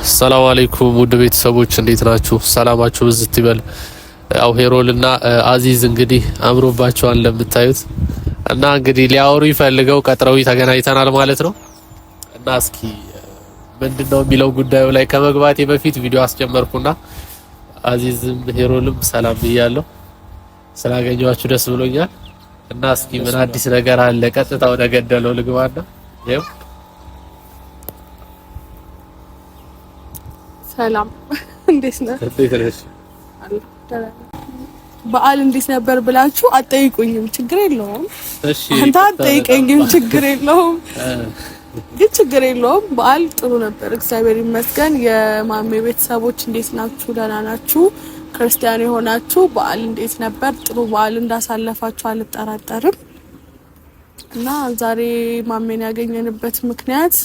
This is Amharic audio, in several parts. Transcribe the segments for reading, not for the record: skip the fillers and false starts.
ሰላም አለይኩም ውድ ቤተሰቦች እንዴት ናችሁ? ሰላማችሁ ብዝት ይበል። ያው ሄሮልና አዚዝ እንግዲህ አምሮባቸዋል እንደምታዩት እና እንግዲህ ሊያወሩ ይፈልገው ቀጥረው ተገናኝተናል ማለት ነው። እና እስኪ ምንድነው የሚለው ጉዳዩ ላይ ከመግባቴ በፊት ቪዲዮ አስጀመርኩና አዚዝም ሄሮልም ሰላም ብያለሁ። ስላገኘኋችሁ ደስ ብሎኛል። እና እስኪ ምን አዲስ ነገር አለ? ቀጥታ ወደ ገደለው ልግባና ይኸው ሰላም እንዴት ነሽ? በዓል እንዴት ነበር ብላችሁ አጠይቁኝም ችግር የለውም። እሺ አንተ አጠይቀኝም ችግር የለውም። ግን ችግር የለውም። በዓል ጥሩ ነበር እግዚአብሔር ይመስገን። የማሜ ቤተሰቦች እንዴት ናችሁ? ደህና ናችሁ? ክርስቲያን የሆናችሁ በዓል እንዴት ነበር? ጥሩ በዓል እንዳሳለፋችሁ አልጠራጠርም። እና ዛሬ ማሜን ያገኘንበት ምክንያት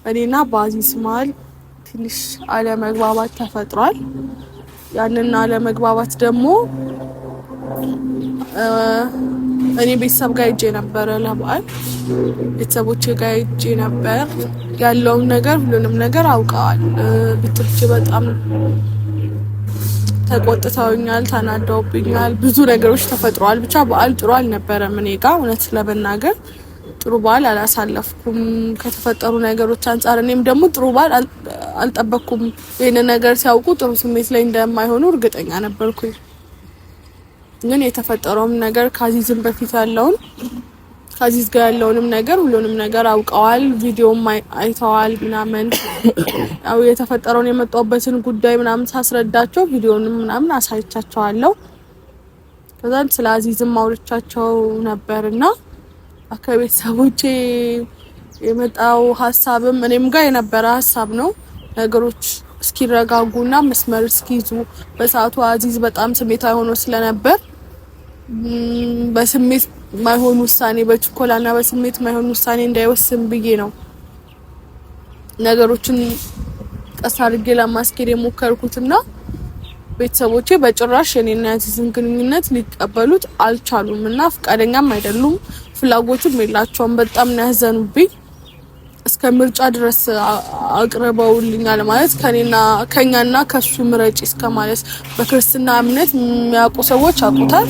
እኔና በአዚዝ መሀል ትንሽ አለመግባባት ተፈጥሯል። ያንን አለመግባባት ደግሞ እኔ ቤተሰብ ጋር ሄጄ ነበረ ለበዓል ቤተሰቦቼ ጋር ሄጄ ነበር። ያለውን ነገር ሁሉንም ነገር አውቀዋል። ቤተሰቦቼ በጣም ተቆጥተውኛል፣ ተናደውብኛል፣ ብዙ ነገሮች ተፈጥሯል። ብቻ በዓል ጥሩ አልነበረም እኔ ጋር እውነት ለመናገር ጥሩ በዓል አላሳለፍኩም ከተፈጠሩ ነገሮች አንፃር። እኔም ደግሞ ጥሩ በዓል አልጠበቅኩም። ይሄን ነገር ሲያውቁ ጥሩ ስሜት ላይ እንደማይሆኑ እርግጠኛ ነበርኩኝ። ግን የተፈጠረውም ነገር ከአዚዝም በፊት ያለውን ከአዚዝ ጋር ያለውንም ነገር ሁሉንም ነገር አውቀዋል። ቪዲዮም አይተዋል ምናምን ያው የተፈጠረውን የመጣሁበትን ጉዳይ ምናምን ሳስረዳቸው ቪዲዮንም ምናምን አሳይቻቸዋለሁ። ከዛም ስለ አዚዝም አውርቻቸው ነበርና ከቤተሰቦቼ የመጣው ሀሳብም እኔም ጋር የነበረ ሀሳብ ነው። ነገሮች እስኪረጋጉና መስመር እስኪይዙ በሰዓቱ አዚዝ በጣም ስሜታዊ ሆኖ ስለነበር በስሜት ማይሆን ውሳኔ በችኮላና በስሜት ማይሆን ውሳኔ እንዳይወስን ብዬ ነው ነገሮችን ቀስ አድርጌ ለማስኬድ የሞከርኩትና ቤተሰቦቼ በጭራሽ የኔና የአዚዝን ግንኙነት ሊቀበሉት አልቻሉም እና ፈቃደኛም አይደሉም፣ ፍላጎትም የላቸውም። በጣም ነው ያዘኑብኝ። እስከ ምርጫ ድረስ አቅርበውልኛል ማለት ከኛና ከሱ ምረጪ እስከ ማለት። በክርስትና እምነት የሚያውቁ ሰዎች ያውቁታል።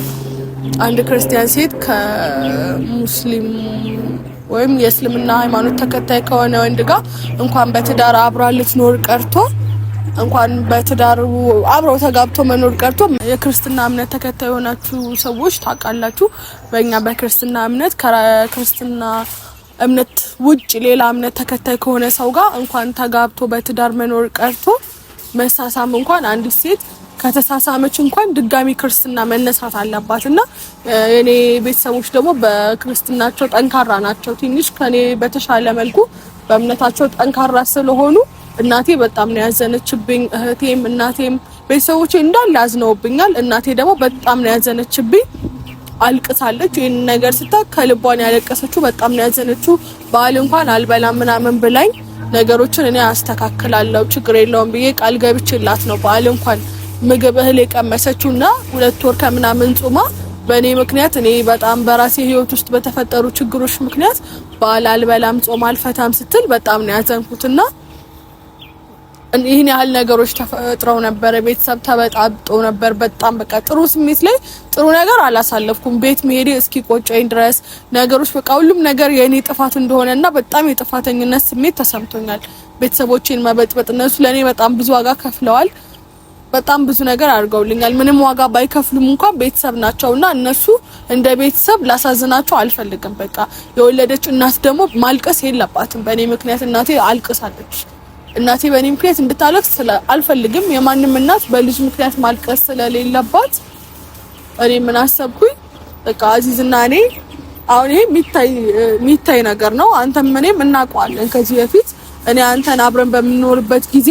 አንድ ክርስቲያን ሴት ከሙስሊም ወይም የእስልምና ሃይማኖት ተከታይ ከሆነ ወንድ ጋር እንኳን በትዳር አብራ ልትኖር ቀርቶ እንኳን በትዳር አብረው ተጋብቶ መኖር ቀርቶ የክርስትና እምነት ተከታይ የሆናችሁ ሰዎች ታውቃላችሁ። በእኛ በክርስትና እምነት ከክርስትና እምነት ውጭ ሌላ እምነት ተከታይ ከሆነ ሰው ጋር እንኳን ተጋብቶ በትዳር መኖር ቀርቶ መሳሳም እንኳን አንዲት ሴት ከተሳሳመች እንኳን ድጋሚ ክርስትና መነሳት አለባትና የኔ ቤተሰቦች ደግሞ በክርስትናቸው ጠንካራ ናቸው። ትንሽ ከኔ በተሻለ መልኩ በእምነታቸው ጠንካራ ስለሆኑ እናቴ በጣም ነው ያዘነችብኝ። እህቴም እናቴም ቤተሰቦቼ እንዳለ አዝነውብኛል። እናቴ ደግሞ በጣም ነው ያዘነችብኝ። አልቅሳለች። ይሄን ነገር ስታክ ከልቧን ያለቀሰችው በጣም ነው ያዘነችው። በዓል እንኳን አልበላም ምናምን ብላኝ ነገሮችን እኔ አስተካክላለሁ ችግር የለውም ብዬ ቃል ገብቼላት ነው በዓል እንኳን ምግብ እህል የቀመሰችውና 2 ወር ከምናምን ጾማ በእኔ ምክንያት እኔ በጣም በራሴ ህይወት ውስጥ በተፈጠሩ ችግሮች ምክንያት በዓል አልበላም ጾም አልፈታም ስትል በጣም ነው ያዘንኩትና ይሄን ያህል ነገሮች ተፈጥረው ነበር። ቤተሰብ ተበጣብጦ ነበር። በጣም በቃ ጥሩ ስሜት ላይ ጥሩ ነገር አላሳለፍኩም። ቤት መሄዴ እስኪ ቆጨኝ ድረስ ነገሮች በቃ ሁሉም ነገር የኔ ጥፋት እንደሆነና በጣም የጥፋተኝነት ስሜት ተሰምቶኛል። ቤተሰቦቼን መበጥበጥ እነሱ ለኔ በጣም ብዙ ዋጋ ከፍለዋል። በጣም ብዙ ነገር አድርገውልኛል። ምንም ዋጋ ባይከፍሉም እንኳን ቤተሰብ ናቸውና እነሱ እንደ ቤተሰብ ላሳዝናቸው አልፈልግም። በቃ የወለደች እናት ደግሞ ማልቀስ የለባትም። በእኔ ምክንያት እናቴ አልቅሳለች። እናቴ በእኔ ምክንያት እንድታለቅስ አልፈልግም። የማንም እናት በልጅ ምክንያት ማልቀስ ስለሌለባት እኔ ምን አሰብኩኝ፣ በቃ አዚዝና እኔ አሁን ይሄ የሚታይ ነገር ነው። አንተም እኔም እናውቀዋለን ከዚህ በፊት እኔ አንተን አብረን በምንኖርበት ጊዜ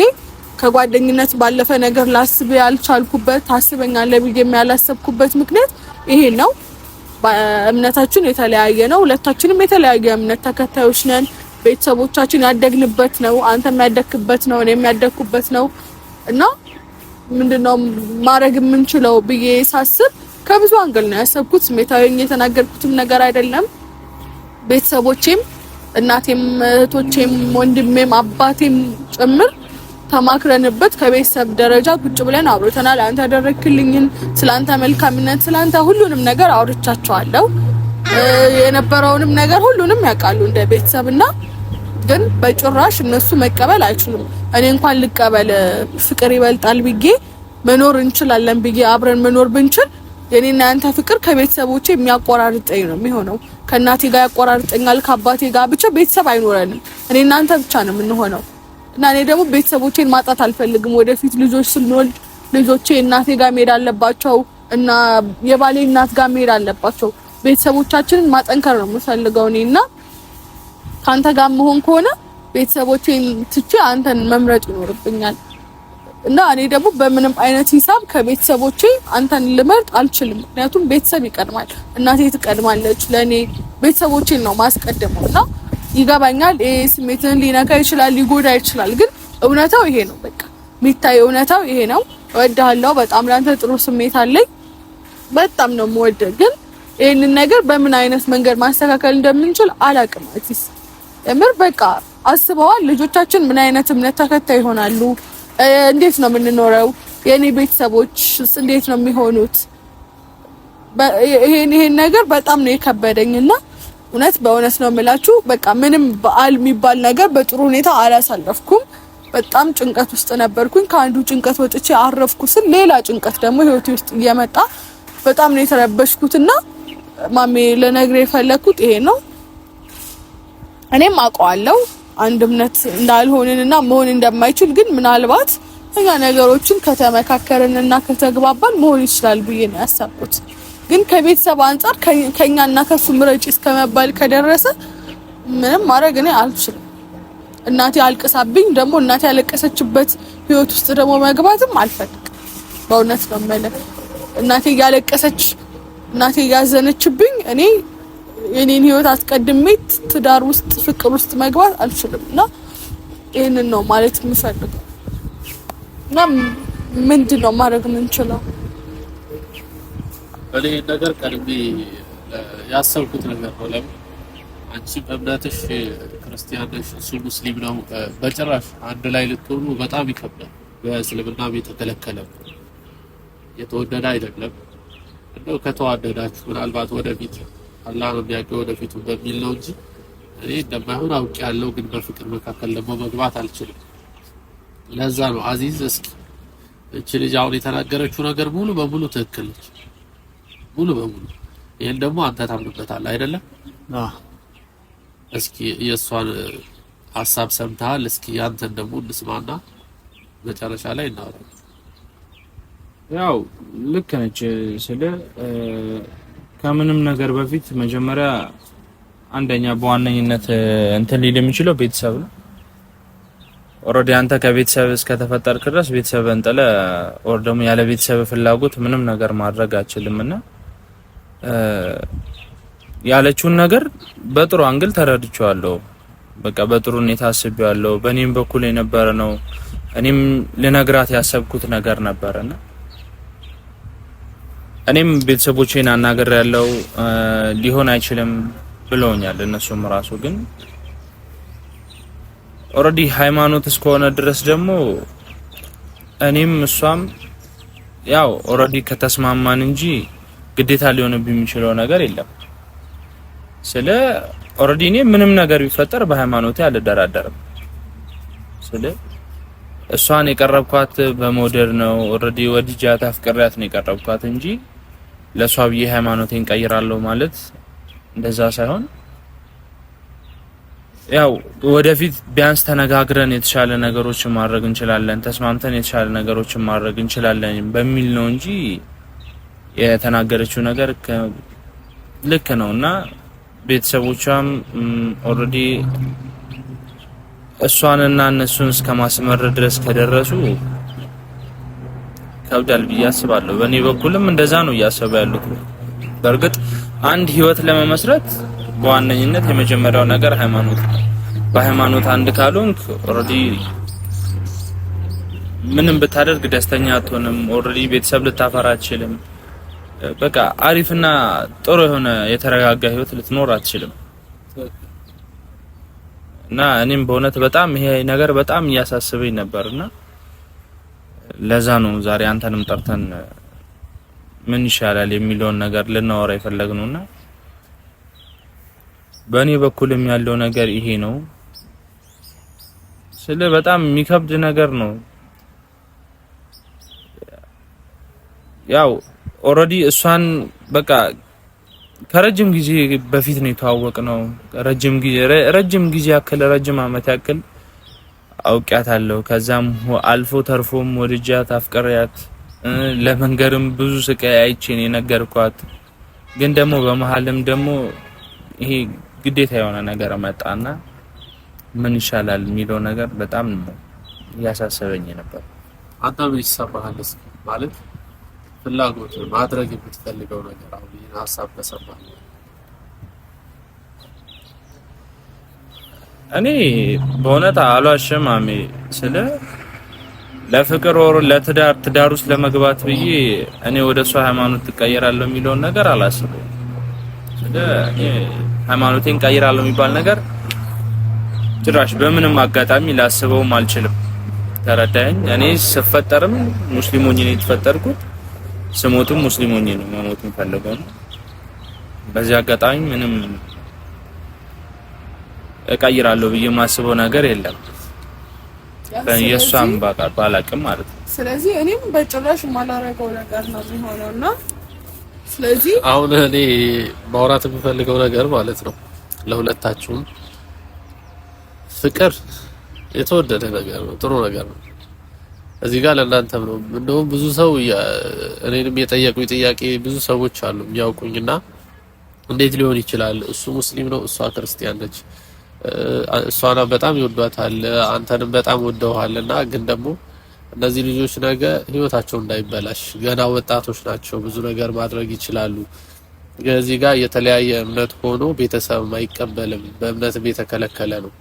ከጓደኝነት ባለፈ ነገር ላስብ ያልቻልኩበት ታስበኛለህ ብዬ ያላሰብኩበት ምክንያት ይሄ ነው። እምነታችን የተለያየ ነው። ሁለታችንም የተለያየ እምነት ተከታዮች ነን። ቤተሰቦቻችን ያደግንበት ነው። አንተም ያደግክበት ነው፣ እኔም ያደግኩበት ነው እና ምንድነው ማድረግ የምንችለው ብዬ ሳስብ ከብዙ አንግል ነው ያሰብኩት። ስሜታዊ የተናገርኩትም ነገር አይደለም። ቤተሰቦቼም እናቴም እህቶቼም ወንድሜም አባቴም ጭምር ተማክረንበት ከቤተሰብ ደረጃ ቁጭ ብለን አውርተናል። አንተ ያደረክልኝን ስላንተ መልካምነት ስላንተ ሁሉንም ነገር አውርቻቸዋለሁ። የነበረውንም ነገር ሁሉንም ያውቃሉ እንደ ቤተሰብና ግን በጭራሽ እነሱ መቀበል አይችሉም። እኔ እንኳን ልቀበል ፍቅር ይበልጣል ብዬ መኖር እንችላለን ብዬ አብረን መኖር ብንችል የኔና ያንተ ፍቅር ከቤተሰቦቼ የሚያቆራርጠኝ ነው የሚሆነው። ከእናቴ ጋር ያቆራርጠኛል፣ ከአባቴ ጋር ብቻ ቤተሰብ አይኖረንም። እኔ እናንተ ብቻ ነው የምንሆነው እና እኔ ደግሞ ቤተሰቦቼን ማጣት አልፈልግም። ወደፊት ልጆች ስንወልድ ልጆቼ እናቴ ጋር መሄድ አለባቸው እና የባሌ እናት ጋር መሄድ አለባቸው። ቤተሰቦቻችንን ማጠንከር ነው የምፈልገው እኔና ካንተ ጋር መሆን ከሆነ ቤተሰቦቼን ትቼ አንተን መምረጥ ይኖርብኛል እና እኔ ደግሞ በምንም አይነት ሂሳብ ከቤተሰቦቼ አንተን ልመርጥ አልችልም። ምክንያቱም ቤተሰብ ይቀድማል፣ እናቴ ትቀድማለች። ለኔ ቤተሰቦቼን ነው ማስቀደመው እና ይገባኛል። ስሜትን ሊነካ ይችላል፣ ሊጎዳ ይችላል። ግን እውነታው ይሄ ነው። በቃ የሚታይ እውነታው ይሄ ነው። እወድሃለሁ፣ በጣም ላንተ ጥሩ ስሜት አለኝ፣ በጣም ነው የምወደው። ግን ይሄንን ነገር በምን አይነት መንገድ ማስተካከል እንደምንችል አላውቅም። አዲስ እምር በቃ አስበዋል። ልጆቻችን ምን አይነት እምነት ተከታይ ይሆናሉ? እንዴት ነው የምንኖረው? የኔ ቤተሰቦችስ እንዴት ነው የሚሆኑት? ይሄን ነገር በጣም ነው የከበደኝና በእውነት ነው የምላችሁ። በቃ ምንም በዓል የሚባል ነገር በጥሩ ሁኔታ አላሳለፍኩም። በጣም ጭንቀት ውስጥ ነበርኩኝ። ከአንዱ ጭንቀት ወጥቼ አረፍኩ ስል ሌላ ጭንቀት ደግሞ ህይወቴ ውስጥ እየመጣ በጣም ነው የተረበሽኩትና ማሜ ለነግሬ የፈለኩት ይሄ ነው። እኔም አውቀዋለሁ አንድ እምነት እንዳልሆንንና መሆን እንደማይችል። ግን ምናልባት እኛ ነገሮችን ከተመካከርንና ከተግባባን መሆን ይችላል ብዬ ነው ያሰብኩት። ግን ከቤተሰብ አንፃር ከኛና ከሱ ምረጭ እስከመባል ከደረሰ ምንም ማድረግ እኔ አልችልም። እናቴ አልቅሳብኝ ደግሞ እናቴ ያለቀሰችበት ህይወት ውስጥ ደግሞ መግባትም አልፈልግም። በእውነት ነው የምልህ። እናቴ ያለቀሰች እናቴ ያዘነችብኝ እኔ የኔን ህይወት አስቀድሜ ትዳር ውስጥ ፍቅር ውስጥ መግባት አልችልምና ይሄንን ነው ማለት የምፈልገው። እና ምንድነው ማድረግ የምንችለው? እኔ ነገር ቀድሜ ያሰብኩት ነገር ነው። ለምን አንቺ በእምነትሽ ክርስቲያን ነሽ፣ እሱ ሙስሊም ነው። በጭራሽ አንድ ላይ ልትሆኑ በጣም ይከብዳል። በእስልምና የተከለከለ የተወደደ አይደለም። እንደው ከተዋደዳችሁ ምናልባት ወደፊት አላህ ነው የሚያውቀው ወደፊቱ በሚል ነው እንጂ እኔ እንደማይሆን አውቄያለሁ። ግን በፍቅር መካከል ደግሞ መግባት አልችልም። ለዛ ነው አዚዝ፣ እስኪ እቺ ልጅ አሁን የተናገረችው ነገር ሙሉ በሙሉ ትክክል ነች፣ ሙሉ በሙሉ። ይሄን ደግሞ አንተ ታምንበታለህ አይደለም? እስኪ የእሷን ሀሳብ ሰምተሃል። እስኪ ያንተን ደግሞ እንስማና መጨረሻ ላይ እናወራለን። ያው ልክ ነች ስለ ከምንም ነገር በፊት መጀመሪያ አንደኛ በዋነኝነት እንትን ሊል የሚችለው ቤተሰብ ነው። ኦሬዲ አንተ ከቤተሰብ እስከተፈጠርክ ድረስ ቤተሰብን ጥለህ ኦር ደግሞ ያለ ቤተሰብ ፍላጎት ምንም ነገር ማድረግ አትችልምና ያለችውን ነገር በጥሩ አንግል ተረድቼዋለሁ። በቃ በጥሩ ሁኔታ አስቤዋለሁ። በእኔም በኩል የነበረ ነው። እኔም ልነግራት ያሰብኩት ነገር ነበርና እኔም ቤተሰቦቼን አናግሬያለሁ። ሊሆን አይችልም ብለውኛል እነሱም ራሱ። ግን ኦሬዲ ሃይማኖት እስከሆነ ድረስ ደግሞ እኔም እሷም ያው ኦሬዲ ከተስማማን እንጂ ግዴታ ሊሆንብኝ የሚችለው ነገር የለም። ስለ ኦሬዲ እኔ ምንም ነገር ቢፈጠር በሃይማኖቴ አልደራደርም። ስለ እሷን የቀረብኳት በመውደድ ነው። ኦሬዲ ወዲጃት አፍቅሪያት ነው የቀረብኳት እንጂ ለሷ ብዬ ሃይማኖቴን ቀይራለሁ ማለት እንደዛ ሳይሆን ያው ወደፊት ቢያንስ ተነጋግረን የተሻለ ነገሮችን ማድረግ እንችላለን፣ ተስማምተን የተሻለ ነገሮችን ማድረግ እንችላለን በሚል ነው እንጂ የተናገረችው ነገር ልክ ነውና ቤተሰቦቿም ኦሬዲ እሷንና እነሱን እስከማስመረጥ ድረስ ከደረሱ ከብዳል ብዬ አስባለሁ። በእኔ በኩልም እንደዛ ነው እያሰበ ያሉት። በእርግጥ አንድ ህይወት ለመመስረት በዋነኝነት የመጀመሪያው ነገር ሃይማኖት ነው። በሃይማኖት አንድ ካልሆንክ ኦሬዲ ምንም ብታደርግ ደስተኛ አትሆንም። ኦሬዲ ቤተሰብ ልታፈራ አትችልም። በቃ አሪፍና ጥሩ የሆነ የተረጋጋ ህይወት ልትኖር አትችልም። እና እኔም በእውነት በጣም ይሄ ነገር በጣም እያሳሰበኝ ነበርና ለዛ ነው ዛሬ አንተንም ጠርተን ምን ይሻላል የሚለውን ነገር ልናወራ የፈለግነውና በእኔ በኩልም ያለው ነገር ይሄ ነው። በጣም የሚከብድ ነገር ነው። ያው ኦሬዲ እሷን በቃ ከረጅም ጊዜ በፊት ነው የተዋወቅነው። ረጅም ጊዜ ያክል ረጅም አመት ያክል አውቂያታለሁ። ከዛም አልፎ ተርፎም ወድጃት አፍቅሬያት ለመንገርም ብዙ ስቃይ አይቼ ነው የነገርኳት። ግን ደግሞ በመሀልም ደግሞ ይሄ ግዴታ የሆነ ነገር መጣና ምን ይሻላል የሚለው ነገር በጣም ያሳሰበኝ ነበር። አንተ ምን ይሰማሃል? እስኪ ማለት ፍላጎት ማድረግ የምትፈልገው ነገር አሁን ይሄን ሐሳብ ተሰማህ? እኔ በእውነት አልዋሽም አሜ ለፍቅር ወር ለትዳር ውስጥ ለመግባት ብዬ እኔ ወደ እሷ ሃይማኖት ትቀየራለሁ የሚለውን ነገር አላስብም። እኔ ሃይማኖቴን ቀይራለሁ የሚባል ነገር ጭራሽ በምንም አጋጣሚ ላስበውም አልችልም። ተረዳኸኝ? እኔ ስፈጠርም ሙስሊም ሆኜ ነው የተፈጠርኩት፣ ስሞትም ሙስሊም ሆኜ ነው መሞት የምፈልገው። በዚህ አጋጣሚ ምንም እቀይራለሁ ብዬ የማስበው ነገር የለም። የእሷም ባላቅም ማለት ነው። ስለዚህ እኔም በጭራሽ የማላረገው ነገር ነው የሚሆነውና ስለዚህ አሁን እኔ ማውራት የምፈልገው ነገር ማለት ነው ለሁለታችሁም ፍቅር የተወደደ ነገር ነው፣ ጥሩ ነገር ነው። እዚህ ጋር ለእናንተም ነው። እንደውም ብዙ ሰው እኔንም የጠየቁኝ ጥያቄ ብዙ ሰዎች አሉ የሚያውቁኝና እንዴት ሊሆን ይችላል? እሱ ሙስሊም ነው፣ እሷ ክርስቲያን ነች፣ እሷና በጣም ይወዷታል፣ አንተንም በጣም ወደውሃልና ግን ደግሞ እነዚህ ልጆች ነገ ህይወታቸው እንዳይበላሽ ገና ወጣቶች ናቸው፣ ብዙ ነገር ማድረግ ይችላሉ። እዚህ ጋር የተለያየ እምነት ሆኖ ቤተሰብ አይቀበልም፣ በእምነትም የተከለከለ ነው።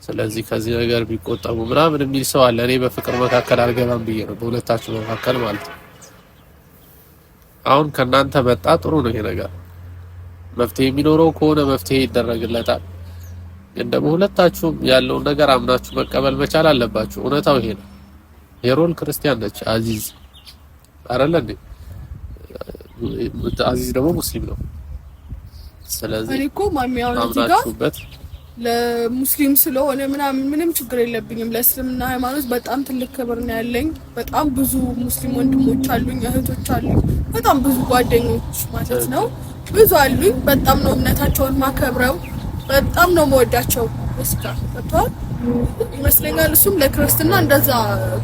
ስለዚህ ከዚህ ነገር ቢቆጠቡ ምናምን የሚል ሰው አለ። እኔ በፍቅር መካከል አልገባም ብዬ ነው፣ በሁለታችሁ መካከል ማለት ነው። አሁን ከናንተ መጣ ጥሩ ነው። ይሄ ነገር መፍትሄ የሚኖረው ከሆነ መፍትሄ ይደረግለታል። ግን ደግሞ ሁለታችሁም ያለውን ነገር አምናችሁ መቀበል መቻል አለባችሁ። እውነታው ይሄ ነው። ሄሮል ክርስቲያን ነች፣ አዚዝ አይደለ እንዴ? አዚዝ ደግሞ ሙስሊም ነው። ስለዚህ እኔ እኮ ማሚያው አምናችሁበት ለሙስሊም ስለሆነ ምንም ችግር የለብኝም። ለእስልምና ሃይማኖት በጣም ትልቅ ክብር ነው ያለኝ። በጣም ብዙ ሙስሊም ወንድሞች አሉኝ፣ እህቶች አሉኝ፣ በጣም ብዙ ጓደኞች ማለት ነው ብዙ አሉኝ። በጣም ነው እምነታቸውን ማከብረው፣ በጣም ነው መወዳቸው። እስካ ተቷል ይመስለኛል። እሱም ለክርስትና እንደዛ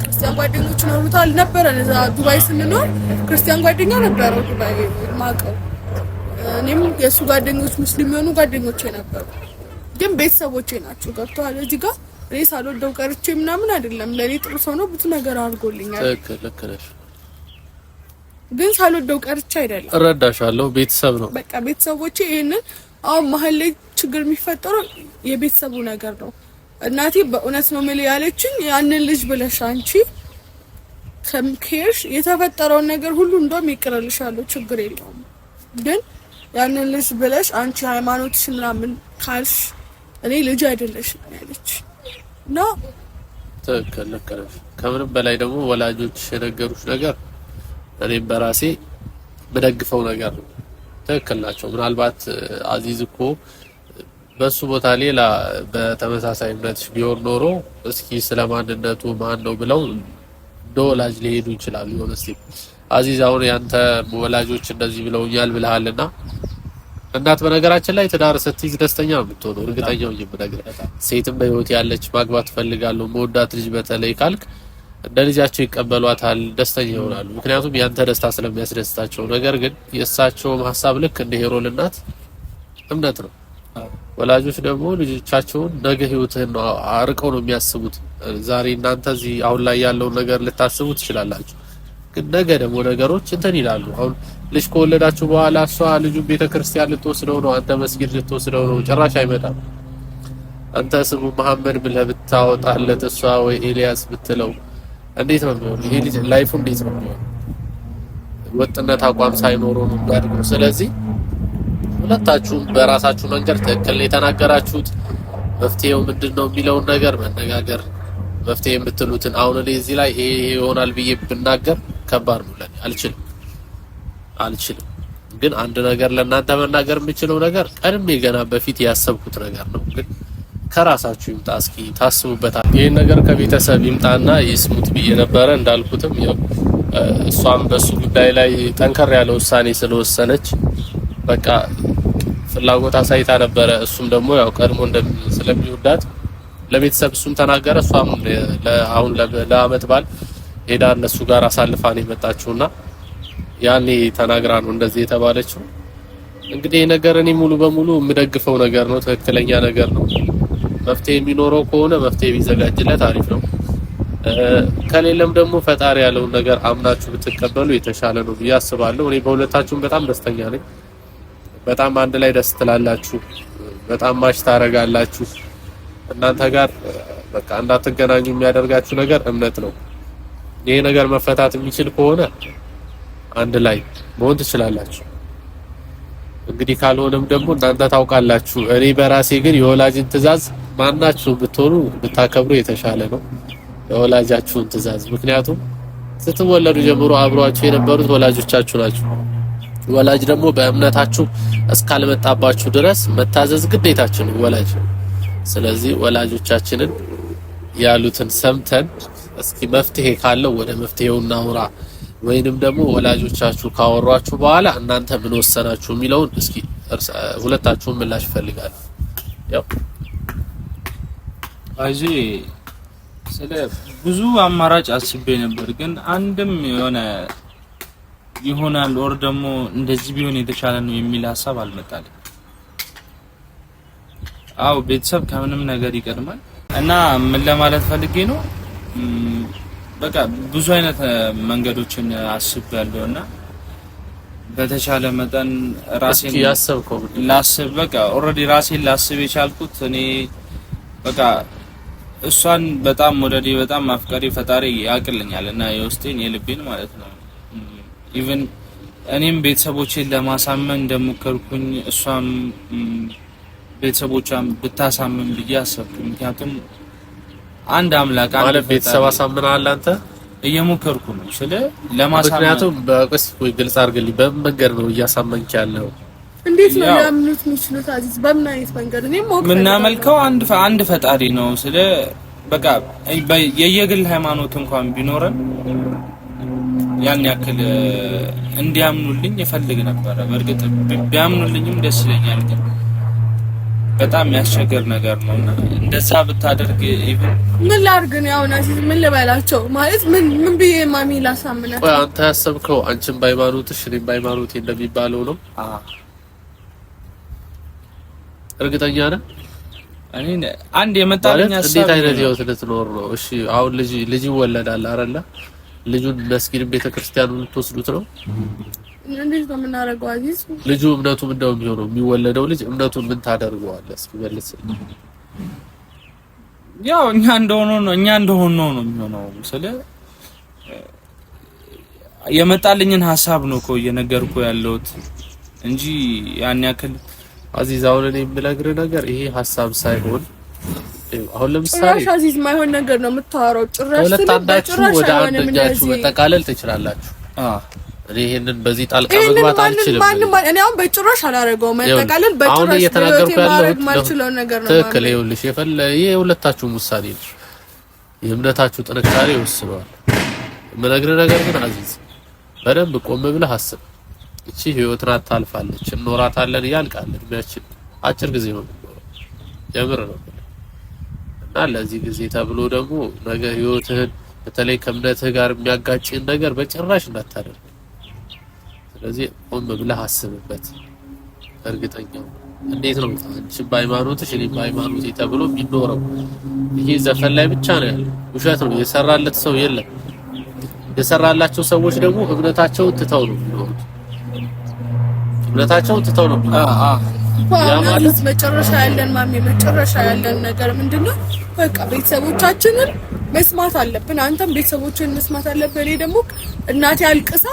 ክርስቲያን ጓደኞች ኖሩታል ነበረ። እዛ ዱባይ ስንኖር ክርስቲያን ጓደኛ ነበረው ዱባይ ማቀው። እኔም የሱ ጓደኞች ሙስሊም የሆኑ ጓደኞቼ ነበሩ፣ ግን ቤተሰቦቼ ናቸው። ገብተዋል። እዚህ ጋር እኔ ሳልወደው ቀርቼ ምናምን አይደለም። ለኔ ጥሩ ሰው ነው፣ ብዙ ነገር አድርጎልኛል። ልክ ነሽ፣ ግን ሳልወደው ቀርቼ አይደለም። እረዳሻለሁ። ቤተሰብ ነው በቃ ቤተሰቦቼ። ይሄንን አሁን መሀል ላይ ችግር የሚፈጠረው የቤተሰቡ ነገር ነው። እናቴ በእውነት ነው የምልህ ያለችኝ ያንን ልጅ ብለሽ አንቺ ከምኬርሽ የተፈጠረውን ነገር ሁሉ እንደውም ይቅርልሻለሁ፣ ችግር የለውም። ግን ያንን ልጅ ብለሽ አንቺ ሃይማኖትሽ ምናምን ካልሽ እኔ ልጅ አይደለሽም ያለች እና ትክክል ነሽ። ከምንም በላይ ደግሞ ወላጆች የነገሩሽ ነገር እኔም በራሴ በደግፈው ነገር ነው። ትክክል ናቸው። ምናልባት አዚዝ እኮ በሱ ቦታ ሌላ በተመሳሳይ እምነት ቢሆን ኖሮ እስኪ ስለማንነቱ ማን ነው ብለው እንደ ወላጅ ሊሄዱ ይችላሉ። ሆነስቲ አዚዝ አሁን ያንተ ወላጆች እንደዚህ ብለውኛል ብለሃልና እናት በነገራችን ላይ ትዳር ስትይዝ ደስተኛ ነው የምትሆነው። እርግጠኛው ይምነግርህ ሴትም በህይወት ያለች ማግባት ፈልጋለሁ መወዳት ልጅ በተለይ ካልክ እንደ ልጃቸው ይቀበሏታል፣ ደስተኛ ይሆናሉ። ምክንያቱም ያንተ ደስታ ስለሚያስደስታቸው። ነገር ግን የእሳቸውም ሀሳብ ልክ እንደ ሄሮል እናት እምነት ነው። ወላጆች ደግሞ ልጆቻቸውን ነገ ህይወትህን ነው አርቀው ነው የሚያስቡት። ዛሬ እናንተ እዚህ አሁን ላይ ያለውን ነገር ልታስቡ ትችላላችሁ፣ ግን ነገ ደግሞ ነገሮች እንትን ይላሉ። አሁን ልጅ ከወለዳችሁ በኋላ እሷ ልጁን ቤተክርስቲያን ልትወስደው ነው፣ አንተ መስጊድ ልትወስደው ነው፣ ጭራሽ አይመጣም። አንተ ስሙ መሐመድ ብለህ ብታወጣለት እሷ ወይ ኤልያስ ብትለው እንዴት ነው የሚሆነው? ይሄ ልጅ ላይፉ እንዴት ነው የሚሆነው? ወጥነት አቋም ሳይኖረው ነው የሚያድገው። ስለዚህ ሁለታችሁም በራሳችሁ መንገድ ትክክል የተናገራችሁት። መፍትሄው ምንድነው የሚለውን ነገር መነጋገር መፍትሄ የምትሉትን አሁን እዚህ ላይ ይሄ ይሆናል ብዬ ብናገር ከባድ ነው ለኔ። አልችልም። ግን አንድ ነገር ለእናንተ መናገር የምችለው ነገር ቀድሜ ገና በፊት ያሰብኩት ነገር ነው። ግን ከራሳችሁ ይምጣ እስኪ ታስቡበታል። ይሄን ነገር ከቤተሰብ ይምጣና ይስሙት ብዬ ነበረ። እንዳልኩትም ያው እሷም በሱ ጉዳይ ላይ ጠንከር ያለ ውሳኔ ስለወሰነች በቃ ፍላጎት አሳይታ ነበረ። እሱም ደግሞ ያው ቀድሞ ስለሚወዳት ለቤተሰብ እሱም ተናገረ። እሷም አሁን ለአመት በዓል ሄዳ እነሱ ጋር አሳልፋ ነው የመጣችውና ያኔ ተናግራ ነው እንደዚህ የተባለችው። እንግዲህ ነገር እኔ ሙሉ በሙሉ የምደግፈው ነገር ነው፣ ትክክለኛ ነገር ነው። መፍትሄ የሚኖረው ከሆነ መፍትሄ ቢዘጋጅለት አሪፍ ነው። ከሌለም ደግሞ ፈጣሪ ያለውን ነገር አምናችሁ ብትቀበሉ የተሻለ ነው ብዬ አስባለሁ። እኔ በሁለታችሁም በጣም ደስተኛ ነኝ። በጣም አንድ ላይ ደስ ትላላችሁ፣ በጣም ማሽ ታረጋላችሁ። እናንተ ጋር በቃ እንዳትገናኙ የሚያደርጋችሁ ነገር እምነት ነው። ይሄ ነገር መፈታት የሚችል ከሆነ አንድ ላይ መሆን ትችላላችሁ። እንግዲህ ካልሆነም ደግሞ እናንተ ታውቃላችሁ። እኔ በራሴ ግን የወላጅን ትዕዛዝ ማናችሁ ብትሆኑ ብታከብሩ የተሻለ ነው፣ የወላጃችሁን ትዕዛዝ። ምክንያቱም ስትወለዱ ጀምሮ አብሯችሁ የነበሩት ወላጆቻችሁ ናቸው። ወላጅ ደግሞ በእምነታችሁ እስካልመጣባችሁ ድረስ መታዘዝ ግዴታችን ነው ወላጅ። ስለዚህ ወላጆቻችንን ያሉትን ሰምተን እስኪ መፍትሄ ካለው ወደ መፍትሄው እናውራ፣ ወይንም ደግሞ ወላጆቻችሁ ካወሯችሁ በኋላ እናንተ ምን ወሰናችሁ የሚለውን እስኪ ሁለታችሁም ምላሽ ፈልጋለሁ። ያው አይዚ ስለ ብዙ አማራጭ አስቤ ነበር፣ ግን አንድም የሆነ ይሆናል ወር ደግሞ እንደዚህ ቢሆን የተሻለ ነው የሚል ሐሳብ አልመጣልኝ። አው ቤተሰብ ከምንም ነገር ይቀድማል እና ምን ለማለት ፈልጌ ነው፣ በቃ ብዙ አይነት መንገዶችን አስቤያለሁና በተቻለ መጠን ራሴን ያሰብከው ላስብ በቃ ኦሬዲ ራሴን ላስብ የቻልኩት እኔ በቃ እሷን በጣም ወደዲ በጣም ማፍቀሪ ፈጣሪ ያቅልኛል እና የውስጤን የልቤን ማለት ነው። ኢቭን እኔም ቤተሰቦቼን ለማሳመን እንደሞከርኩኝ እሷም ቤተሰቦቿን ብታሳመን ብዬ አሰብኩኝ። ምክንያቱም አንድ አምላክ አንድ ቤተሰብ አሳምናል አንተ እየሞከርኩ ነው ስለ ለማሳመን። ምክንያቱም በቅስ ወይ ግልጽ አድርግልኝ፣ በምን መንገድ ነው እያሳመንክ ያለው? እንዴት ነው ያምኑት የሚችሉት? አዚዝ በምን አይነት መንገድ? እኔ ምናመልከው አንድ ፈጣሪ ነው ስለ በቃ የየግል ሃይማኖት እንኳን ቢኖረን ያን ያክል እንዲያምኑልኝ እፈልግ ነበር። በእርግጥ ቢያምኑልኝም ደስ ይለኛል፣ ግን በጣም ያስቸገር ነገር ነውና እንደዛ ብታደርግ ምን ላድርግ ነው? ያው አዚዝ ምን ልበላቸው ማለት ምን ብዬ ማሚ ላሳምናት? ወይ አንተ ያሰብከው አንቺም በሃይማኖትሽ እኔም በሃይማኖቴ እንደሚባለው ነው? እርግጠኛ ነህ? እኔ አንድ የመጣልኝ ሐሳብ እንዴት አይነት ህይወት ልትኖር ነው? እሺ አሁን ልጅ ይወለዳል አይደለ? ልጁን መስጊድ ቤተክርስቲያኑን ልትወስዱት ነው? እንዴት ነው የምናደርገው አዚዝ? ልጁ እምነቱ ምንድነው የሚሆነው? የሚወለደው ልጅ እምነቱን ምን ታደርገዋለህ? እስኪ መልስ። ያው እኛ እንደሆነው ነው የሚሆነው። ስለ የመጣልኝን ሐሳብ ነው እኮ እየነገርኩ ያለሁት እንጂ ያን ያክል አዚዝ አሁን እኔ የምነግርህ ነገር ይሄ ሐሳብ ሳይሆን አሁን ለምሳሌ አዚዝ ማይሆን ነገር ነው የምታወራው። ጭራሽ ወደ አንደኛችሁ መጠቃለል ትችላላችሁ። እኔ ይሄንን በዚህ ጣልቃ መግባት አልችልም። እኔ አሁን በጭራሽ አላደርገውም። መጠቃለል በጭራሽ እየተናገርኩ ያለሁት ማልችለው ነገር ነው። ትክክል። ይኸውልሽ የሁለታችሁም ውሳኔ ነው፣ የእምነታችሁ ጥንካሬ ይወስነዋል። የምነግርህ ነገር ግን አዚዝ በደንብ ቆም ብለህ አስብ። እቺ ህይወት ናት፣ ታልፋለች፣ እንኖራታለን፣ ያልቃል። እድሜያችን አጭር ጊዜ ነው የምር ነው እና ለዚህ ጊዜ ተብሎ ደግሞ ነገ ህይወትህን በተለይ ከእምነትህ ጋር የሚያጋጭን ነገር በጭራሽ እንዳታደርግ። ስለዚህ ቆም ብለህ አስብበት። እርግጠኛው እንዴት ነው አንቺ በሃይማኖትሽ እኔ በሃይማኖቴ ተብሎ የሚኖረው? ይሄ ዘፈን ላይ ብቻ ነው ያለው፣ ውሸት ነው። የሰራለት ሰው የለም። የሰራላቸው ሰዎች ደግሞ እምነታቸውን ትተው ነው የሚኖሩት። እምነታቸውን ትተው ነው ማለት መጨረሻ ያለን ነገር ምንድነው? በቃ ቤተሰቦቻችንን መስማት አለብን። አንተም ቤተሰቦችን መስማት አለብን። እኔ ደግሞ እናቴ አልቅሳ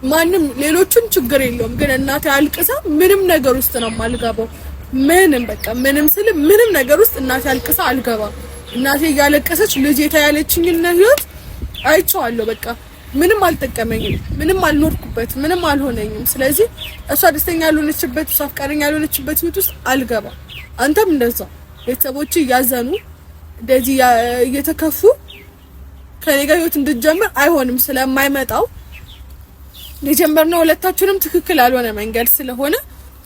ማንም ሌሎችን ችግር የለውም፣ ግን እናቴ አልቅሳ ምንም ነገር ውስጥ ነው የማልገባው። ምንም ነገር ውስጥ እናቴ አልቅሳ አልገባም። እናቴ እያለቀሰች ልጄ ታያለችኝ እና ህይወት አይቼዋለሁ። በቃ ምንም አልጠቀመኝም፣ ምንም አልኖርኩበት፣ ምንም አልሆነኝም። ስለዚህ እሷ ደስተኛ ያልሆነችበት፣ እሷ ፍቃደኛ ያልሆነችበት ህይወት ውስጥ አልገባም። አንተም እንደዛ ቤተሰቦች እያዘኑ እንደዚህ እየተከፉ ከኔ ጋር ህይወት እንድትጀምር አይሆንም። ስለማይመጣው የጀመርነው ሁለታችንም ትክክል ያልሆነ መንገድ ስለሆነ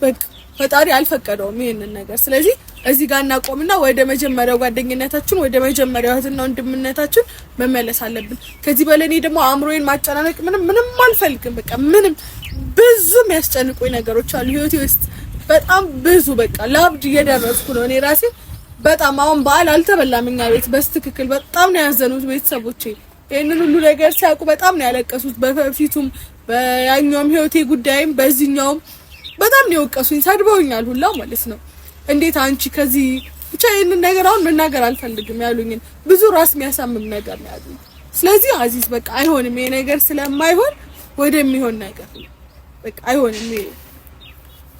በቃ ፈጣሪ አልፈቀደውም ይሄንን ነገር። ስለዚህ እዚህ ጋር እናቆምና ወደ መጀመሪያው ጓደኝነታችን ወደ መጀመሪያው እህትና ወንድምነታችን መመለስ አለብን። ከዚህ በላይ እኔ ደግሞ አእምሮዬን ማጨናነቅ ምንም አልፈልግም። በቃ ምንም ብዙ የሚያስጨንቁኝ ነገሮች አሉ ህይወቴ ውስጥ በጣም ብዙ። በቃ ለአብድ እየደረስኩ ነው እኔ ራሴ በጣም። አሁን በዓል አልተበላም እኛ ቤት በስትክክል በጣም ነው ያዘኑት ቤተሰቦቼ። ይሄንን ሁሉ ነገር ሲያውቁ በጣም ነው ያለቀሱት። በፊቱም በያኛውም ህይወቴ ጉዳይም በዚህኛውም በጣም ነው የወቀሱኝ፣ ሰድበውኛል ሁላ ማለት ነው። እንዴት አንቺ ከዚህ ብቻ ይሄንን ነገር አሁን መናገር አልፈልግም ያሉኝን ብዙ ራስ የሚያሳምም ነገር ነው ያሉኝ። ስለዚህ አዚዝ በቃ አይሆንም ይሄ ነገር ስለማይሆን ወደሚሆን ነገር በቃ አይሆንም ይሄ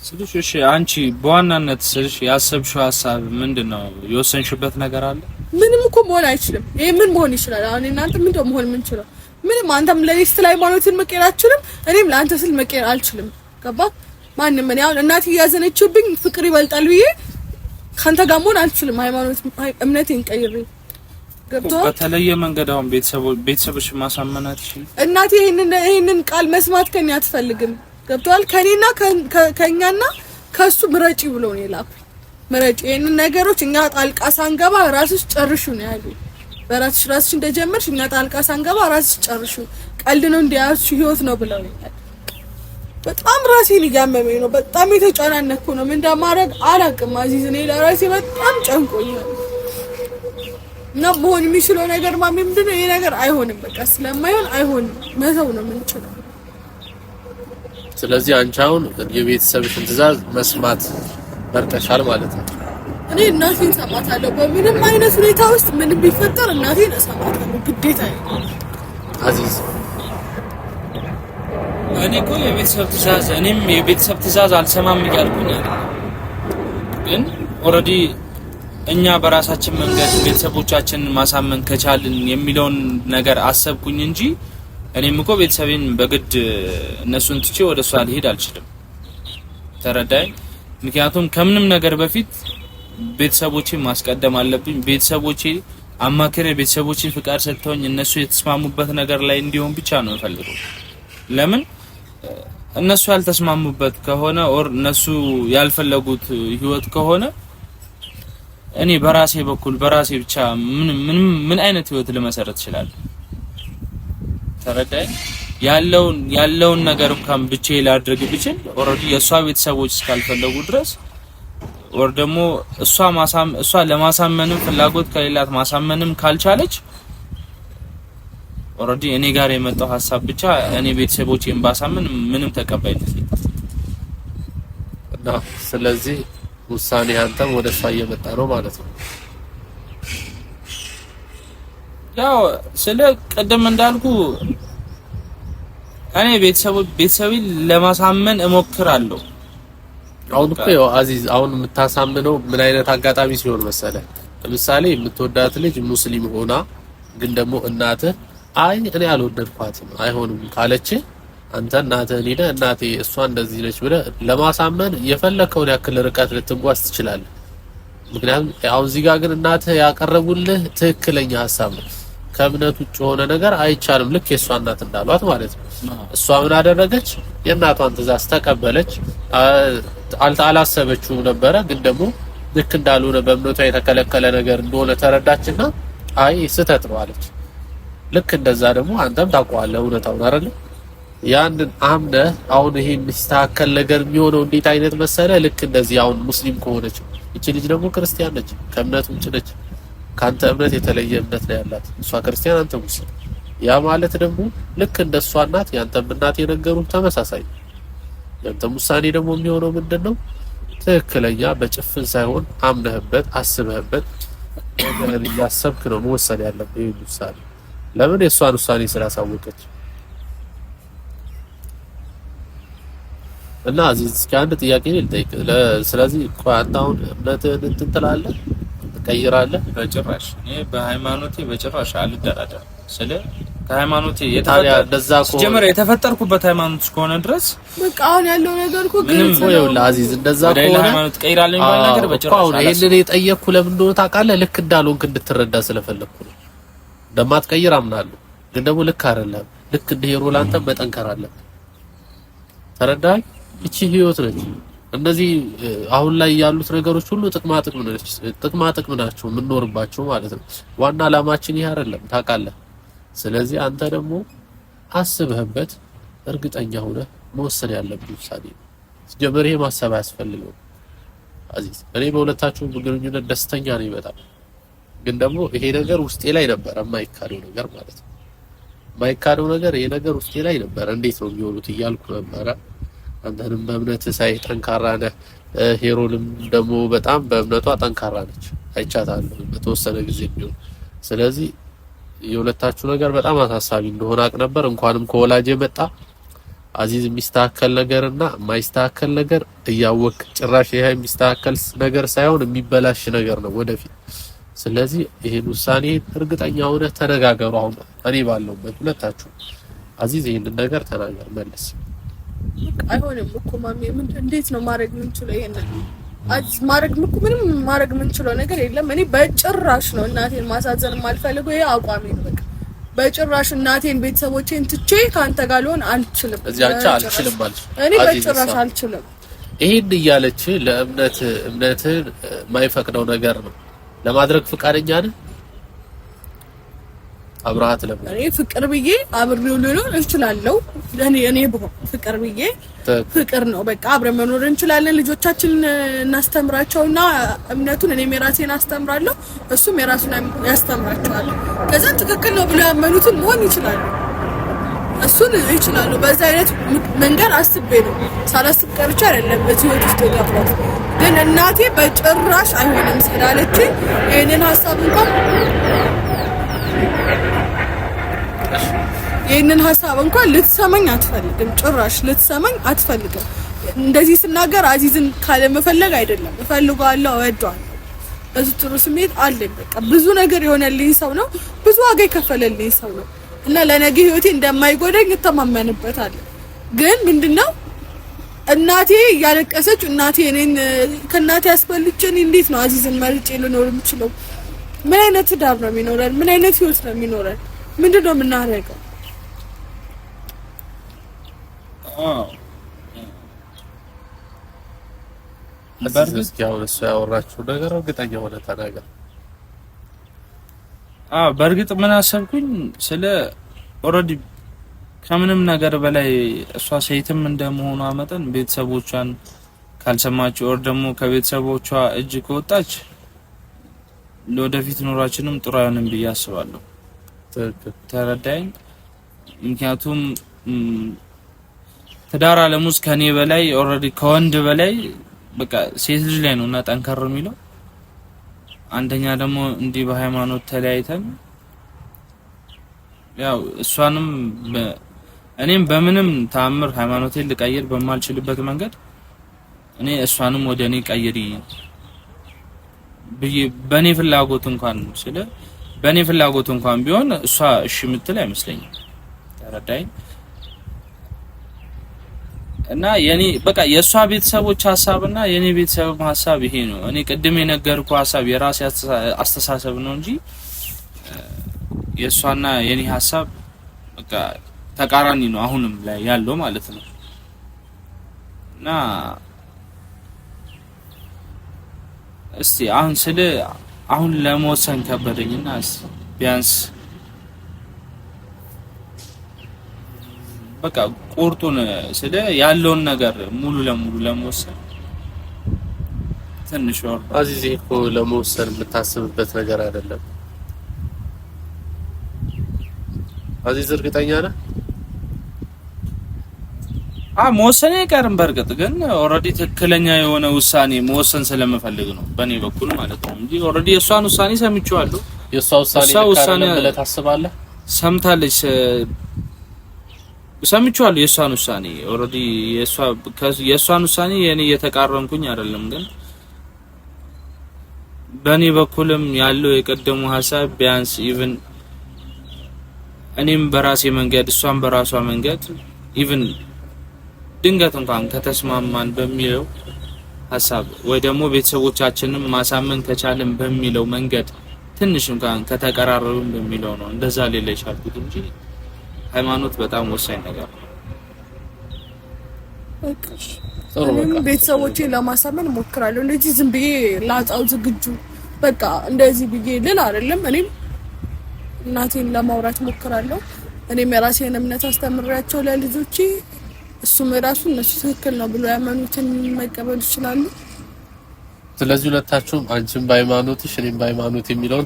ስልሽ። እሺ አንቺ በዋናነት ስልሽ ያሰብሽው ሀሳብ ምንድነው? የወሰንሽበት ነገር አለ? ምንም እኮ መሆን አይችልም። ይሄ ምን መሆን ይችላል? አሁን እናንተ ምን ደው መሆን የምንችለው ምንም። አንተም ለኔስት ላይ ሃይማኖትን መቀየር አልችልም፣ እኔም ለአንተ ስል መቀየር አልችልም። ገባ? ማንንም እኔ አሁን እናቴ እያዘነችብኝ ፍቅር ይበልጣል ብዬ ካንተ ጋር መሆን አልችልም። ሃይማኖት እምነቴን ቀይሬ ገብቶሃል? በተለየ መንገድ አሁን ቤተሰቦች ማሳመናት ይችላል። እናቴ ይሄንን ቃል መስማት ከኔ አትፈልግም። ገብቶሃል? ከኔና ከኛና ከሱ ምረጪ ብሎ ነው የላኩኝ። ምረጪ ይሄንን ነገሮች እኛ ጣልቃ ሳንገባ ራስሽ ጨርሹ ነው ያሉኝ። በራስሽ እንደጀመርሽ እኛ ጣልቃ ሳንገባ ራስሽ ጨርሹ፣ ቀልድ ነው እንዲያዝሽ ህይወት ነው ብለውኛል። በጣም ራሴን እያመመኝ ነው። በጣም የተጨናነኩ ነው። ምን እንደማደርግ አላውቅም። አዚዝ እኔ ለራሴ በጣም ጨንቆኛል። እና መሆን የሚችለው ነገር ማሚ ምንድነው? ይሄ ነገር አይሆንም። በቃ ስለማይሆን አይሆንም፣ መተው ነው የምንችለው። ስለዚህ አንቺ አሁን የቤተሰብሽን ትዕዛዝ መስማት መርጠሻል ማለት ነው። እኔ እናቴን እሰማታለሁ። በምንም አይነት ሁኔታ ውስጥ ምንም ቢፈጠር እናቴን እሰማታለሁ፣ ግዴታ ነው። አዚዝ እኔ እኮ እኔም የቤተሰብ ትዕዛዝ አልሰማም እያልኩኝ አይደለም፣ ግን ኦልሬዲ እኛ በራሳችን መንገድ ቤተሰቦቻችንን ማሳመን ከቻልን የሚለውን ነገር አሰብኩኝ እንጂ እኔም እኮ ቤተሰቤን በግድ እነሱን ትቼ ወደሷ ልሄድ አልችልም። ተረዳኝ። ምክንያቱም ከምንም ነገር በፊት ቤተሰቦቼ ማስቀደም አለብኝ። ቤተሰቦቼ አማክሬ ቤተሰቦቼ ፍቃድ ሰጥተውኝ እነሱ የተስማሙበት ነገር ላይ እንዲሆን ብቻ ነው የምፈልገው። ለምን እነሱ ያልተስማሙበት ከሆነ ኦር እነሱ ያልፈለጉት ህይወት ከሆነ እኔ በራሴ በኩል በራሴ ብቻ ምን አይነት ህይወት ልመሰረት ይችላል? ተረዳኝ። ያለውን ነገር እንኳን ብቻዬ ላድርግ ብችል ኦልሬዲ የሷ ቤተሰቦች እስካልፈለጉ ድረስ ወር ደግሞ እሷ ለማሳመንም ፍላጎት ከሌላት ማሳመንም ካልቻለች ኦልሬዲ እኔ ጋር የመጣው ሐሳብ ብቻ እኔ ቤተሰቦቼን ባሳምን ምንም ተቀባይነት የለም እና ስለዚህ ውሳኔ አንተም ወደ እሷ እየመጣ ነው ማለት ነው። ያው ስለ ቀደም እንዳልኩ እኔ ቤተሰቤን ለማሳመን እሞክራለሁ። አሁን እኮ ያው አዚዝ አሁን የምታሳምነው ምን አይነት አጋጣሚ ሲሆን መሰለ? ለምሳሌ የምትወዳት ልጅ ሙስሊም ሆና ግን ደግሞ እናትህ አይ እኔ አልወደድኳትም አይሆንም ካለች አንተ እናትህን ሄደህ እናቴ እሷ እንደዚህ ነች ብለህ ለማሳመን የፈለከውን ያክል ርቀት ልትጓዝ ትችላለህ። ምክንያቱም አሁን እዚህ ጋር ግን እናትህ ያቀረቡልህ ትክክለኛ ሀሳብ ነው። ከእምነት ውጭ የሆነ ነገር አይቻልም። ልክ የእሷ እናት እንዳሏት ማለት ነው። እሷ ምን አደረገች? የእናቷን ትዕዛዝ ተቀበለች። አላሰበችውም ነበረ፣ ግን ደግሞ ልክ እንዳልሆነ በእምነቷ የተከለከለ ነገር እንደሆነ ተረዳችና አይ ስህተት ነው አለች። ልክ እንደዛ ደግሞ አንተም ታውቀዋለህ እውነታውን አይደል? ያንን አምነህ አሁን ይሄ የሚስተካከል ነገር የሚሆነው እንዴት አይነት መሰለ? ልክ እንደዚህ አሁን ሙስሊም ከሆነች እቺ ልጅ ደግሞ ክርስቲያን ነች፣ ከእምነት ውጭ ነች። ካንተ እምነት የተለየ እምነት ነው ያላት። እሷ ክርስቲያን አንተ ሙስሊም። ያ ማለት ደግሞ ልክ እንደሷ እናት ያንተም እናት የነገሩት ተመሳሳይ። ያንተም ውሳኔ ደግሞ የሚሆነው ምንድነው? ትክክለኛ በጭፍን ሳይሆን አምነህበት አስበህበት ነገር እያሰብክ ነው መወሰን ያለብህ ይሄን ውሳኔ። ለምን የሷን ውሳኔ ስላሳወቀች እና እዚህ እስኪ አንድ ጥያቄ ልጠይቅ። ስለዚህ አንተ አሁን እምነትህን እንትን ትላለህ ትቀይራለህ? በጭራሽ እኔ በሃይማኖቴ በጭራሽ አልደራደርም። ስለ ከሃይማኖቴ የተፈጠርኩበት ሃይማኖት እስከሆነ ድረስ በቃ አሁን ያለው ነገር እኮ ምንም ነው አዚዝ። እንደዛ ከሆነ ሃይማኖት ቀይራለኝ ባል ነገር በጭራሽ አሁን ይሄንን የጠየቅኩ ለምን እንደሆነ ታውቃለህ? ልክ እንዳልሆንክ እንድትረዳ ስለፈለኩ ነው። እንደማትቀይር አምናለሁ፣ ግን ደግሞ ልክ አይደለም። ልክ እንደ ሄሮ ላንተ መጠንከር አለብህ። ተረዳኸኝ? እቺ ህይወት ነች። እነዚህ አሁን ላይ ያሉት ነገሮች ሁሉ ጥቅማ ጥቅም ናቸው የምንኖርባቸው ማለት ነው። ዋና አላማችን ይሄ አይደለም ታውቃለህ። ስለዚህ አንተ ደግሞ አስበህበት እርግጠኛ ሆነህ መወሰን ያለብህ ውሳኔ ነው። ሲጀመር ይሄ ማሰብ አያስፈልግም አዚዝ። እኔ በሁለታችሁ ግንኙነት ደስተኛ ነኝ በጣም። ግን ደግሞ ይሄ ነገር ውስጤ ላይ ነበር፣ የማይካደው ነገር ማለት ነው። የማይካደው ነገር ይሄ ነገር ውስጤ ላይ ነበር። እንዴት ነው የሚሆኑት እያልኩ ነበረ። አንተንም በእምነት ሳይ ጠንካራ ነህ፣ ሄሮንም ደግሞ በጣም በእምነቷ ጠንካራ ነች፣ አይቻታለሁ በተወሰነ ጊዜ ቢሆን። ስለዚህ የሁለታችሁ ነገር በጣም አሳሳቢ እንደሆነ አቅ ነበር። እንኳንም ከወላጅ የመጣ አዚዝ የሚስተካከል ነገርና የማይስተካከል ነገር እያወቅ ጭራሽ ይሄ የሚስተካከል ነገር ሳይሆን የሚበላሽ ነገር ነው ወደፊት። ስለዚህ ይሄን ውሳኔ እርግጠኛ ሆነህ ተነጋገሩ። አሁን እኔ ባለሁበት ሁለታችሁ አዚዝ ይሄንን ነገር ተናገር መልስ። አይሆንም እኮ ማሚ፣ እንዴት ነው ማድረግ የምንችለው? ይሄንን አዚዝ ማድረግ ምንም ማድረግ የምንችለው ነገር የለም። እኔ በጭራሽ ነው እናቴን ማሳዘን የማልፈልገው። ይሄ አቋሜ ነው በቃ። በጭራሽ እናቴን ቤተሰቦቼን ትቼ ካንተ ጋር ልሆን አልችልም። እዚያቻ አልችልም ማለት እኔ በጭራሽ አልችልም። ይሄን እያለች እምነትህ የማይፈቅደው ነገር ነው ለማድረግ ፍቃደኛ ነህ? አብራሃት ለምን እኔ ፍቅር ብዬ አብሬው ልኖር እንችላለን። እኔ ፍቅር ብዬ ፍቅር ነው በቃ አብረን መኖር እንችላለን። ልጆቻችንን እናስተምራቸውና እምነቱን እኔም የራሴን አስተምራለሁ፣ እሱም የራሱን ያስተምራቸዋል። ከዛ ትክክል ነው ብለው ያመኑትን መሆን ይችላሉ፣ እሱን ይችላሉ። በዛ አይነት መንገድ አስቤ ነው ሳላስብ ቀርቼ አይደለም እዚህ ወጥ ውስጥ የገባሁት። ግን እናቴ በጭራሽ አይሆንም ስላለች ይሄንን ሀሳብ እንኳን ልትሰማኝ አትፈልግም። ጭራሽ ልትሰማኝ አትፈልግም። እንደዚህ ስናገር አዚዝን ካለ መፈለግ አይደለም፣ እፈልጋለሁ፣ እወደዋለሁ። በዚህ ጥሩ ስሜት አለኝ። በቃ ብዙ ነገር የሆነልኝ ሰው ነው፣ ብዙ ዋጋ የከፈለልኝ ሰው ነው እና ለነገ ህይወቴ እንደማይጎዳኝ እተማመንበታለሁ። ግን ምንድነው እናቴ እያለቀሰች እናቴ እኔን ከእናቴ አስበልጬ እኔ እንዴት ነው አዚዝን መርጬ ልኖር የምችለው? ምን አይነት ትዳር ነው የሚኖረን? ምን አይነት ህይወት ነው የሚኖረን? ምንድነው የምናደርገው? በርግጥ ያው እሱ ያወራችሁ ነገር እርግጠኛ ሆነ ተናገር። በርግጥ ምን አሰብኩኝ ስለ ኦሬዲ ከምንም ነገር በላይ እሷ ሴትም እንደመሆኗ መጠን ቤተሰቦቿን ካልሰማች ኦር ደግሞ ከቤተሰቦቿ እጅ ከወጣች ለወደፊት ኑሯችንም ጥሩ አይሆንም ብዬ አስባለሁ። ተረዳኝ። ምክንያቱም ትዳር ዓለም ውስጥ ከኔ በላይ ኦሬዲ ከወንድ በላይ በቃ ሴት ልጅ ላይ ነውና ጠንከር የሚለው። አንደኛ ደግሞ እንዲህ በሃይማኖት ተለያይተን ያው እሷንም እኔም በምንም ተአምር ሃይማኖቴን ልቀይር በማልችልበት መንገድ እኔ እሷንም ወደ እኔ ቀይሪ በኔ ፍላጎት እንኳን በኔ ፍላጎት እንኳን ቢሆን እሷ እሺ የምትል አይመስለኝም። ተረዳኝ። እና የኔ በቃ የእሷ ቤተሰቦች ሀሳብና የኔ ቤተሰብ ሀሳብ ይሄ ነው። እኔ ቅድም የነገርኩ ሀሳብ የራሴ አስተሳሰብ ነው እንጂ የእሷና የኔ ሀሳብ በቃ ተቃራኒ ነው አሁንም ላይ ያለው ማለት ነው። እና እስቲ አሁን ለመወሰን ከበደኝና ቢያንስ በቃ ቁርጡን ያለውን ነገር ሙሉ ለሙሉ ለመወሰን ትንሽ ወር አዚዝ እኮ ለመወሰን የምታስብበት ነገር አይደለም። አዚዝ እርግጠኛ ነህ? መወሰን አይቀርም። በርግጥ ግን ኦሬዲ ትክክለኛ የሆነ ውሳኔ መወሰን ስለምፈልግ ነው በእኔ በኩል ማለት ነው እንጂ ኦሬዲ የእሷን ውሳኔ ሰምቼዋለሁ። የእሷ ውሳኔ ብለህ ታስባለህ? ሰምታለች፣ ሰምቼዋለሁ የእሷን ውሳኔ ኦሬዲ የእሷን ውሳኔ የኔ እየተቃረንኩኝ አይደለም። ግን በእኔ በኩልም ያለው የቀደሙ ሀሳብ ቢያንስ ኢቭን እኔም በራሴ መንገድ እሷም በራሷ መንገድ ኢቭን ድንገት እንኳን ከተስማማን በሚለው ሀሳብ ወይ ደግሞ ቤተሰቦቻችንን ማሳመን ከቻለን በሚለው መንገድ ትንሽ እንኳን ከተቀራረብን በሚለው ነው እንደዛ ሌላ ይቻልኩት እንጂ ሃይማኖት በጣም ወሳኝ ነገር ነው። ቤተሰቦቼን ለማሳመን ሞክራለሁ። እንደዚህ ዝም ብዬ ላጣው ዝግጁ በቃ እንደዚህ ብዬ ልል አይደለም። እኔም እናቴን ለማውራት ሞክራለሁ። እኔም የራሴን እምነት አስተምራቸው ለልጆቼ እሱም ራሱ እነሱ ትክክል ነው ብሎ ያመኑትን መቀበል ይችላሉ። ስለዚህ ሁለታችሁም አንቺም በሃይማኖትሽ እኔም በሃይማኖት የሚለውን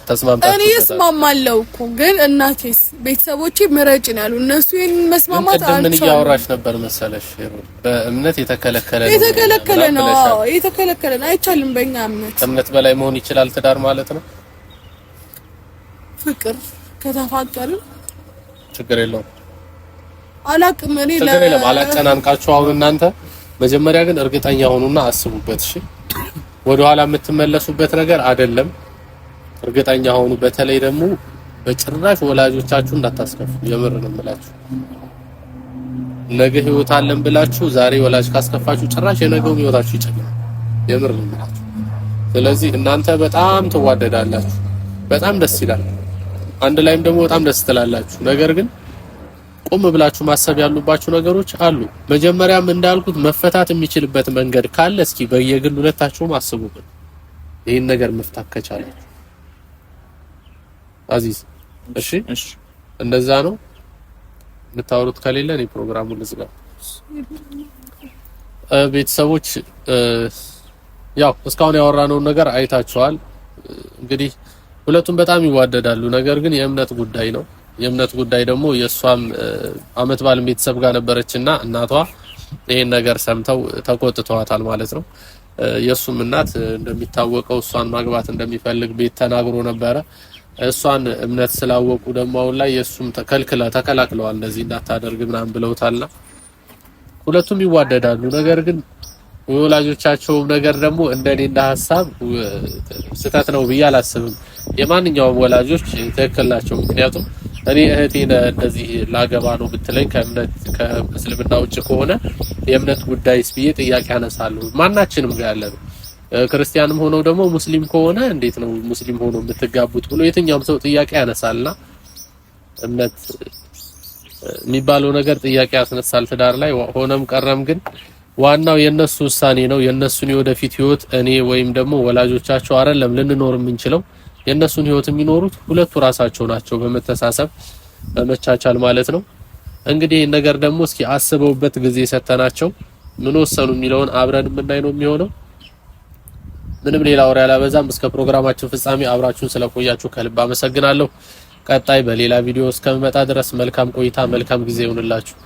ተስማምታችሁ እኔ እስማማለሁ እኮ ግን እናቴስ ቤተሰቦቼ ምረጭ ነው ያሉ። እነሱ ይሄን መስማማት አልቻሉም። ምን እያወራሽ ነበር መሰለሽ? በእምነት የተከለከለ ነው። የተከለከለ ነው። አይቻልም። በእኛ እምነት በላይ መሆን ይችላል ትዳር ማለት ነው። ፍቅር ከተፋቀርን ችግር የለውም። አላቅም እኔ አላጨናንቃችሁ። አሁን እናንተ መጀመሪያ ግን እርግጠኛ ሆኑና አስቡበት። እሺ ወደ ኋላ የምትመለሱበት ነገር አይደለም። እርግጠኛ ሆኑ። በተለይ ደግሞ በጭራሽ ወላጆቻችሁ እንዳታስከፉ። የምር ነው የምላችሁ። ነገ ህይወት አለን ብላችሁ ዛሬ ወላጅ ካስከፋችሁ ጭራሽ የነገው ህይወታችሁ ይጨልማል። የምር ነው የምላችሁ። ስለዚህ እናንተ በጣም ትዋደዳላችሁ፣ በጣም ደስ ይላል። አንድ ላይም ደግሞ በጣም ደስ ትላላችሁ። ነገር ግን ቆም ብላችሁ ማሰብ ያሉባችሁ ነገሮች አሉ። መጀመሪያም እንዳልኩት መፈታት የሚችልበት መንገድ ካለ እስኪ በየግል ሁለታችሁም አስቡበት። ይሄን ነገር መፍታት ከቻላችሁ አዚዝ። እሺ እንደዛ ነው የምታወሩት። ከሌለ እኔ ፕሮግራሙን ልዝጋ። ቤተሰቦች ያው እስካሁን ያወራነውን ነገር አይታችኋል። እንግዲህ ሁለቱም በጣም ይዋደዳሉ። ነገር ግን የእምነት ጉዳይ ነው። የእምነት ጉዳይ ደግሞ የሷም አመት ባል ቤተሰብ ጋር ነበረችና እናቷ ይሄን ነገር ሰምተው ተቆጥተዋታል ማለት ነው። የሱም እናት እንደሚታወቀው እሷን ማግባት እንደሚፈልግ ቤት ተናግሮ ነበረ። እሷን እምነት ስላወቁ ደግሞ አሁን ላይ የሱም ተከላክለዋል። እንደዚህ እንዳታደርግ ምናምን ብለውታልና ሁለቱም ይዋደዳሉ። ነገር ግን ወላጆቻቸው ነገር ደግሞ እንደኔ እንደ ሀሳብ ስህተት ነው ብዬ አላስብም። የማንኛውም ወላጆች ትክክል ናቸው። ምክንያቱም እኔ እህቴን እንደዚህ ላገባ ነው ብትለኝ ከእስልምና ውጭ ከሆነ የእምነት ጉዳይስ ብዬ ጥያቄ አነሳለሁ። ማናችንም ጋር ያለ ነው። ክርስቲያንም ሆነው ደግሞ ሙስሊም ከሆነ እንዴት ነው ሙስሊም ሆኖ የምትጋቡት ብሎ የትኛውም ሰው ጥያቄ ያነሳልና እምነት የሚባለው ነገር ጥያቄ ያስነሳል ትዳር ላይ። ሆነም ቀረም ግን ዋናው የነሱ ውሳኔ ነው። የነሱን የወደፊት ህይወት እኔ ወይም ደግሞ ወላጆቻቸው አይደለም ልንኖር የምንችለው። የነሱን ህይወት የሚኖሩት ሁለቱ ራሳቸው ናቸው፣ በመተሳሰብ በመቻቻል ማለት ነው። እንግዲህ ነገር ደግሞ እስኪ አስበውበት ጊዜ ሰተናቸው ምን ወሰኑ የሚለውን አብረን የምናይ ነው የሚሆነው። ምንም ሌላ ወሬ አላበዛም። እስከ ፕሮግራማችን ፍጻሜ አብራችሁን ስለቆያችሁ ከልብ አመሰግናለሁ። ቀጣይ በሌላ ቪዲዮ እስከምመጣ ድረስ መልካም ቆይታ፣ መልካም ጊዜ ይሁንላችሁ።